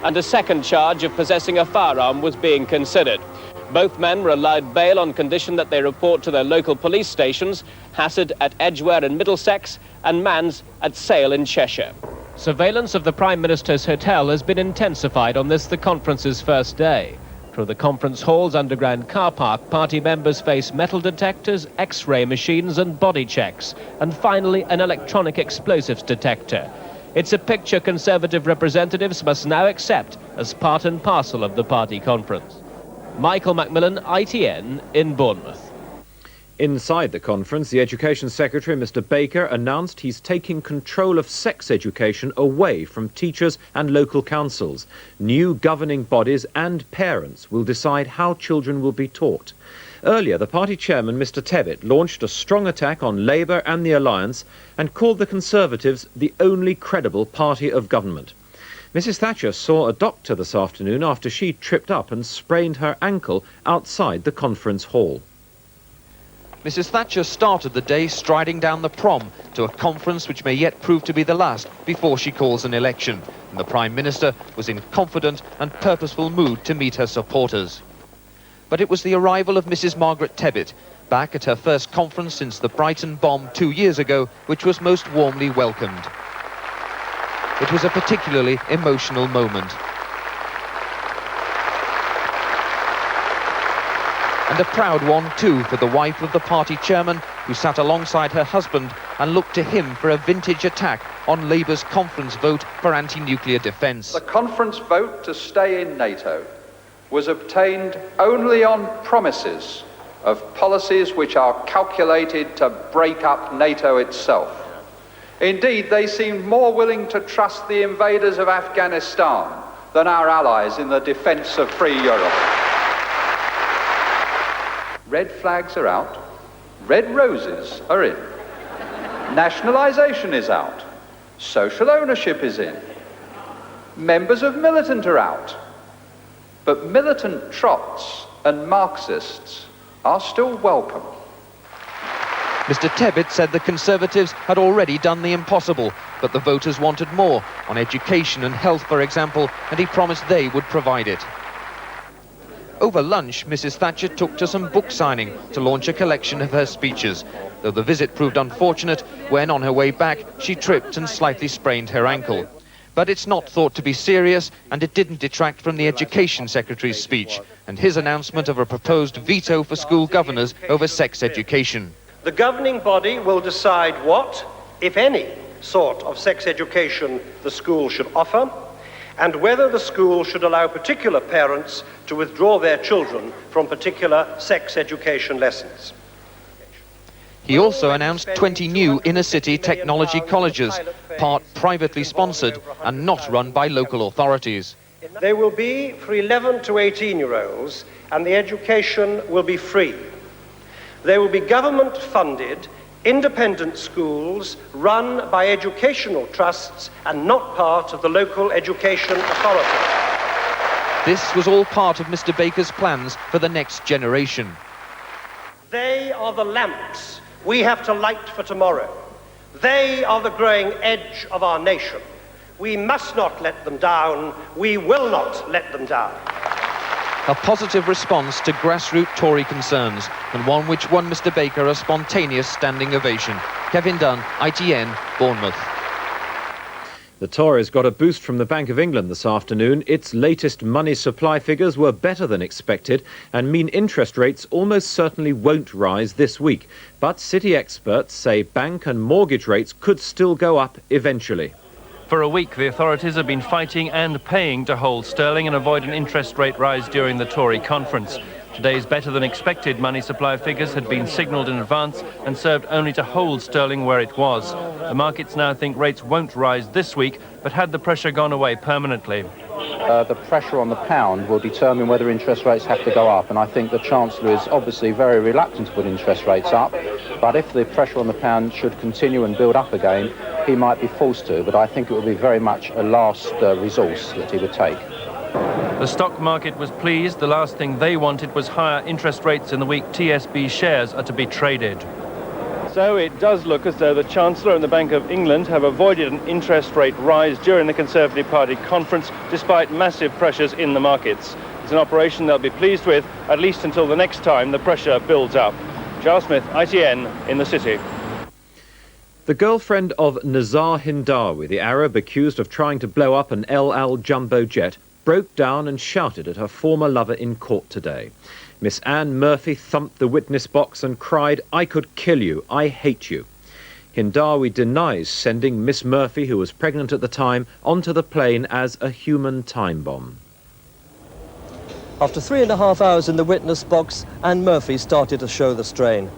and a second charge of possessing a firearm was being considered. Both men were allowed bail on condition that they report to their local police stations, Hassard at Edgware in Middlesex and Mans at Sale in Cheshire. Surveillance of the Prime Minister's hotel has been intensified on this, the conference's first day. Through the conference hall's underground car park, party members face metal detectors, X-ray machines and body checks, and finally an electronic explosives detector. It's a picture Conservative representatives must now accept as part and parcel of the party conference. Michael Macmillan, ITN, in Bournemouth. Inside the conference, the Education Secretary, Mr. Baker, announced he's taking control of sex education away from teachers and local councils. New governing bodies and parents will decide how children will be taught. Earlier, the party chairman, Mr. Tebbit, launched a strong attack on Labour and the Alliance and called the Conservatives the only credible party of government. Mrs. Thatcher saw a doctor this afternoon after she tripped up and sprained her ankle outside the conference hall. Mrs. Thatcher started the day striding down the prom to a conference which may yet prove to be the last before she calls an election. And the Prime Minister was in confident and purposeful mood to meet her supporters. But it was the arrival of Mrs. Margaret Tebbit, back at her first conference since the Brighton bomb 2 years ago, which was most warmly welcomed. It was a particularly emotional moment. And a proud one too for the wife of the party chairman, who sat alongside her husband and looked to him for a vintage attack on Labour's conference vote for anti-nuclear defence. The conference vote to stay in NATO was obtained only on promises of policies which are calculated to break up NATO itself. Indeed, they seemed more willing to trust the invaders of Afghanistan than our allies in the defence of free Europe. Red flags are out, red roses are in, nationalisation is out, social ownership is in, members of militant are out, but militant trots and Marxists are still welcome. Mr. Tebbit said the Conservatives had already done the impossible, but the voters wanted more, on education and health, for example, and he promised they would provide it. Over lunch, Mrs. Thatcher took to some book signing to launch a collection of her speeches, though the visit proved unfortunate when, on her way back, she tripped and slightly sprained her ankle. But it's not thought to be serious, and it didn't detract from the Education Secretary's speech and his announcement of a proposed veto for school governors over sex education. The governing body will decide what, if any, sort of sex education the school should offer, and whether the school should allow particular parents to withdraw their children from particular sex education lessons. He also announced 20 new inner-city technology colleges, part privately sponsored and not run by local authorities. They will be for 11 to 18-year-olds, and the education will be free. They will be government-funded, independent schools run by educational trusts and not part of the local education authority. This was all part of Mr. Baker's plans for the next generation. They are the lamps we have to light for tomorrow. They are the growing edge of our nation. We must not let them down. We will not let them down. A positive response to grassroots Tory concerns, and one which won Mr. Baker a spontaneous standing ovation. Kevin Dunn, ITN, Bournemouth. The Tories got a boost from the Bank of England this afternoon. Its latest money supply figures were better than expected and mean interest rates almost certainly won't rise this week. But city experts say bank and mortgage rates could still go up eventually. For a week, the authorities have been fighting and paying to hold sterling and avoid an interest rate rise during the Tory conference. Today's better-than-expected money supply figures had been signalled in advance and served only to hold sterling where it was. The markets now think rates won't rise this week, but had the pressure gone away permanently? The pressure on the pound will determine whether interest rates have to go up, and I think the Chancellor is obviously very reluctant to put interest rates up, but if the pressure on the pound should continue and build up again, he might be forced to, but I think it would be very much a last resource that he would take. The stock market was pleased. The last thing they wanted was higher interest rates in the week TSB shares are to be traded. So it does look as though the Chancellor and the Bank of England have avoided an interest rate rise during the Conservative Party conference, despite massive pressures in the markets. It's an operation they'll be pleased with, at least until the next time the pressure builds up. Charles Smith, ITN, in the city. The girlfriend of Nazar Hindawi, the Arab accused of trying to blow up an El Al jumbo jet, broke down and shouted at her former lover in court today. Miss Anne Murphy thumped the witness box and cried, "I could kill you, I hate you." Hindawi denies sending Miss Murphy, who was pregnant at the time, onto the plane as a human time bomb. After 3.5 hours in the witness box, Anne Murphy started to show the strain.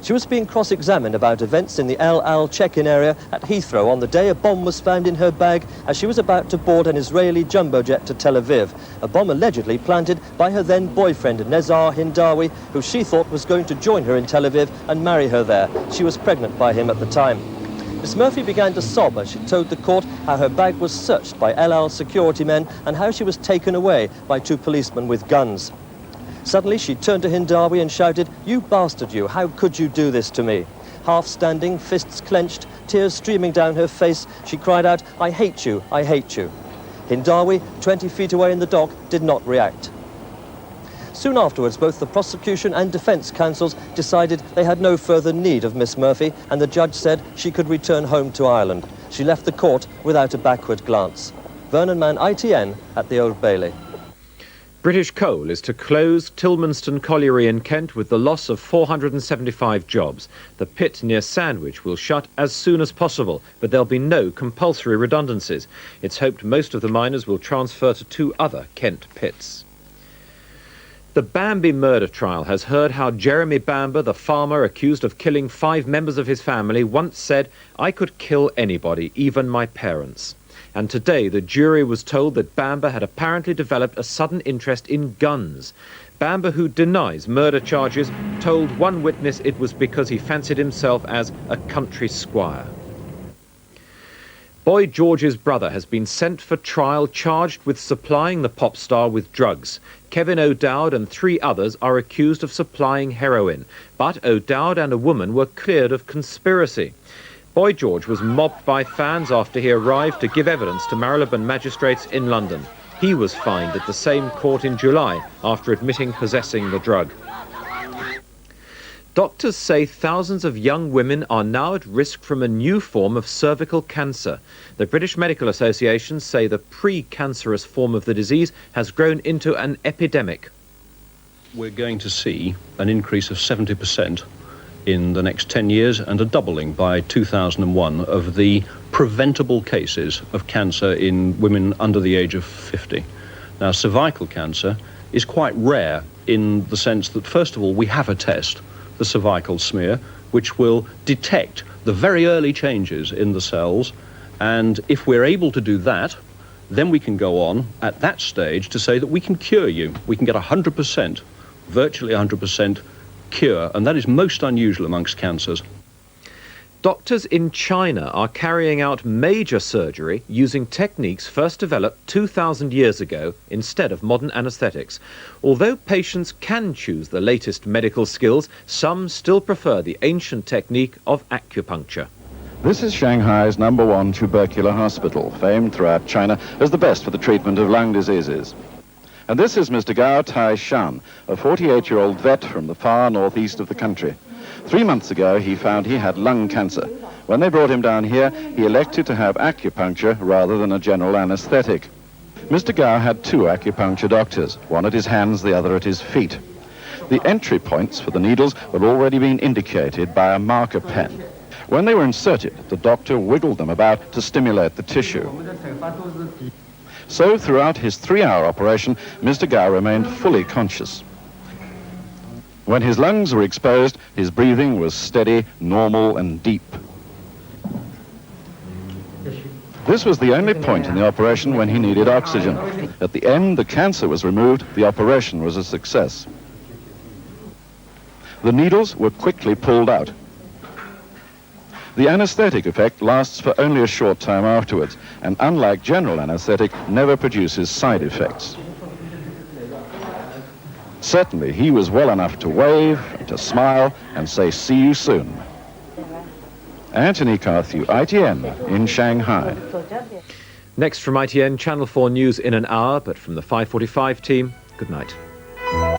She was being cross-examined about events in the El Al check-in area at Heathrow on the day a bomb was found in her bag as she was about to board an Israeli jumbo jet to Tel Aviv, a bomb allegedly planted by her then boyfriend Nazar Hindawi, who she thought was going to join her in Tel Aviv and marry her there. She was pregnant by him at the time. Miss Murphy began to sob as she told the court how her bag was searched by El Al security men and how she was taken away by 2 policemen with guns. Suddenly she turned to Hindawi and shouted, "You bastard you, how could you do this to me?" Half standing, fists clenched, tears streaming down her face, she cried out, "I hate you, I hate you." Hindawi, 20 feet away in the dock, did not react. Soon afterwards, both the prosecution and defence counsels decided they had no further need of Miss Murphy, and the judge said she could return home to Ireland. She left the court without a backward glance. Vernon Mann, ITN, at the Old Bailey. British Coal is to close Tilmanston Colliery in Kent with the loss of 475 jobs. The pit near Sandwich will shut as soon as possible, but there'll be no compulsory redundancies. It's hoped most of the miners will transfer to 2 other Kent pits. The Bambi murder trial has heard how Jeremy Bamber, the farmer accused of killing 5 members of his family, once said, "I could kill anybody, even my parents." And today the jury was told that Bamber had apparently developed a sudden interest in guns. Bamber, who denies murder charges, told one witness it was because he fancied himself as a country squire. Boy George's brother has been sent for trial charged with supplying the pop star with drugs. Kevin O'Dowd and 3 others are accused of supplying heroin, but O'Dowd and a woman were cleared of conspiracy. Boy George was mobbed by fans after he arrived to give evidence to Marylebone magistrates in London. He was fined at the same court in July after admitting possessing the drug. Doctors say thousands of young women are now at risk from a new form of cervical cancer. The British Medical Association say the pre-cancerous form of the disease has grown into an epidemic. We're going to see an increase of 70% in the next 10 years and a doubling by 2001 of the preventable cases of cancer in women under the age of 50. Now, cervical cancer is quite rare in the sense that, first of all, we have a test, the cervical smear, which will detect the very early changes in the cells, and if we're able to do that, then we can go on at that stage to say that we can cure you. We can get 100%, virtually 100% cure, and that is most unusual amongst cancers. Doctors in China are carrying out major surgery using techniques first developed 2,000 years ago instead of modern anaesthetics. Although patients can choose the latest medical skills, some still prefer the ancient technique of acupuncture. This is Shanghai's #1 tubercular hospital, famed throughout China as the best for the treatment of lung diseases. And this is Mr. Gao Tai-shan, a 48-year-old vet from the far northeast of the country. 3 months ago, he found he had lung cancer. When they brought him down here, he elected to have acupuncture rather than a general anesthetic. Mr. Gao had 2 acupuncture doctors, one at his hands, the other at his feet. The entry points for the needles had already been indicated by a marker pen. When they were inserted, the doctor wiggled them about to stimulate the tissue. So throughout his 3-hour operation, Mr. Gao remained fully conscious. When his lungs were exposed, his breathing was steady, normal, and deep. This was the only point in the operation when he needed oxygen. At the end, the cancer was removed. The operation was a success. The needles were quickly pulled out. The anesthetic effect lasts for only a short time afterwards, and unlike general anesthetic, never produces side effects. Certainly, he was well enough to wave, to smile, and say, "See you soon." Anthony Carthew, ITN, in Shanghai. Next from ITN, Channel 4 News in an hour, but from the 5:45 team, good night.